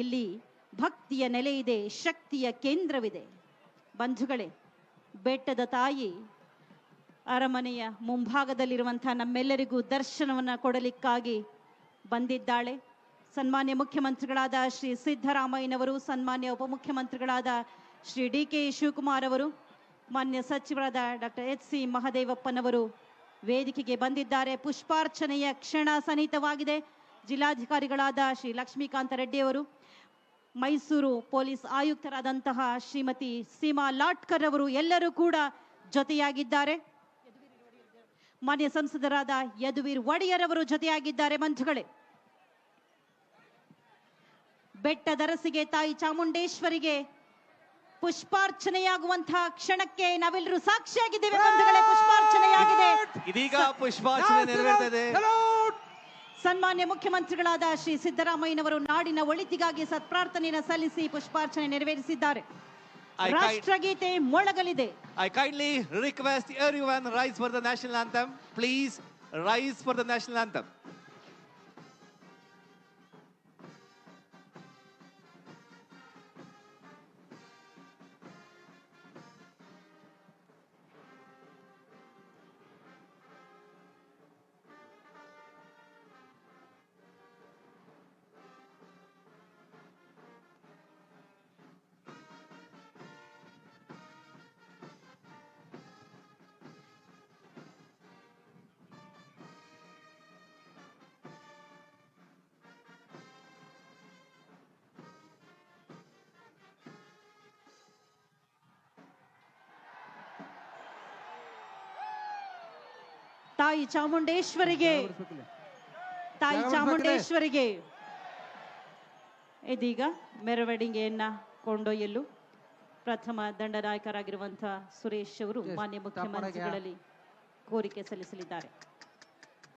ಇಲ್ಲಿ ಭಕ್ತಿಯ ನೆಲೆ ಇದೆ, ಶಕ್ತಿಯ ಕೇಂದ್ರವಿದೆ. ಬಂಧುಗಳೇ, ಬೆಟ್ಟದ ತಾಯಿ ಅರಮನೆಯ ಮುಂಭಾಗದಲ್ಲಿರುವಂತಹ ನಮ್ಮೆಲ್ಲರಿಗೂ ದರ್ಶನವನ್ನು ಕೊಡಲಿಕ್ಕಾಗಿ ಬಂದಿದ್ದಾಳೆ. ಸನ್ಮಾನ್ಯ ಮುಖ್ಯಮಂತ್ರಿಗಳಾದ ಶ್ರೀ ಸಿದ್ದರಾಮಯ್ಯನವರು, ಸನ್ಮಾನ್ಯ ಉಪಮುಖ್ಯಮಂತ್ರಿಗಳಾದ ಶ್ರೀ ಡಿ.ಕೆ. ಶಿವಕುಮಾರ್ ಅವರು, ಮಾನ್ಯ ಸಚಿವರಾದ ಡಾಕ್ಟರ್ ಎಚ್ ಸಿ ಮಹದೇವಪ್ಪನವರು ವೇದಿಕೆಗೆ ಬಂದಿದ್ದಾರೆ. ಪುಷ್ಪಾರ್ಚನೆಯ ಕ್ಷಣ ಸನ್ನಿಹಿತವಾಗಿದೆ. ಜಿಲ್ಲಾಧಿಕಾರಿಗಳಾದ ಶ್ರೀ ಲಕ್ಷ್ಮೀಕಾಂತ ರೆಡ್ಡಿ ಅವರು, ಮೈಸೂರು ಪೊಲೀಸ್ ಆಯುಕ್ತರಾದಂತಹ ಶ್ರೀಮತಿ ಸೀಮಾ ಲಾಟ್ಕರ್ ಅವರು ಎಲ್ಲರೂ ಕೂಡ ಜೊತೆಯಾಗಿದ್ದಾರೆ. ಮಾನ್ಯ ಸಂಸದರಾದ ಯದುವೀರ್ ಒಡೆಯರ್ ಅವರು ಜೊತೆಯಾಗಿದ್ದಾರೆ. ಬಂಧುಗಳೇ, ಬೆಟ್ಟದರಸಿಗೆ ತಾಯಿ ಚಾಮುಂಡೇಶ್ವರಿಗೆ ಪುಷ್ಪಾರ್ಚನೆಯಾಗುವಂತಹ ಕ್ಷಣಕ್ಕೆ ನಾವೆಲ್ಲರೂ ಸಾಕ್ಷಿಯಾಗಿದ್ದೇವೆ. ಬಂಧುಗಳೇ, ಪುಷ್ಪಾರ್ಚನೆಯಾಗಿದೆ. ಇದೀಗ ಪುಷ್ಪಾರ್ಚನೆ ನೆರವೇರ್ತದೆ. ಸನ್ಮಾನ್ಯ ಮುಖ್ಯಮಂತ್ರಿಗಳಾದ ಶ್ರೀ ಸಿದ್ದರಾಮಯ್ಯನವರು ನಾಡಿನ ಒಳಿತಿಗಾಗಿ ಸತ್ಪ್ರಾರ್ಥನೆಯನ್ನು ಸಲ್ಲಿಸಿ ಪುಷ್ಪಾರ್ಚನೆ ನೆರವೇರಿಸಿದ್ದಾರೆ. ರಾಷ್ಟ್ರಗೀತೆ ಮೊಳಗಲಿದೆ. I kindly request everyone rise for the national anthem. Please rise for the national anthem. ತಾಯಿ ಚಾಮುಂಡೇಶ್ವರಿಗೆ, ತಾಯಿ ಚಾಮುಂಡೇಶ್ವರಿಗೆ ಇದೀಗ ಮೆರವಣಿಗೆಯನ್ನ ಕೊಂಡೊಯ್ಯಲು ಪ್ರಥಮ ದಂಡನಾಯಕರಾಗಿರುವಂತಹ ಸುರೇಶ್ ಅವರು ಮಾನ್ಯ ಮುಖ್ಯಮಂತ್ರಿಗಳಲ್ಲಿ ಕೋರಿಕೆ ಸಲ್ಲಿಸಲಿದ್ದಾರೆ.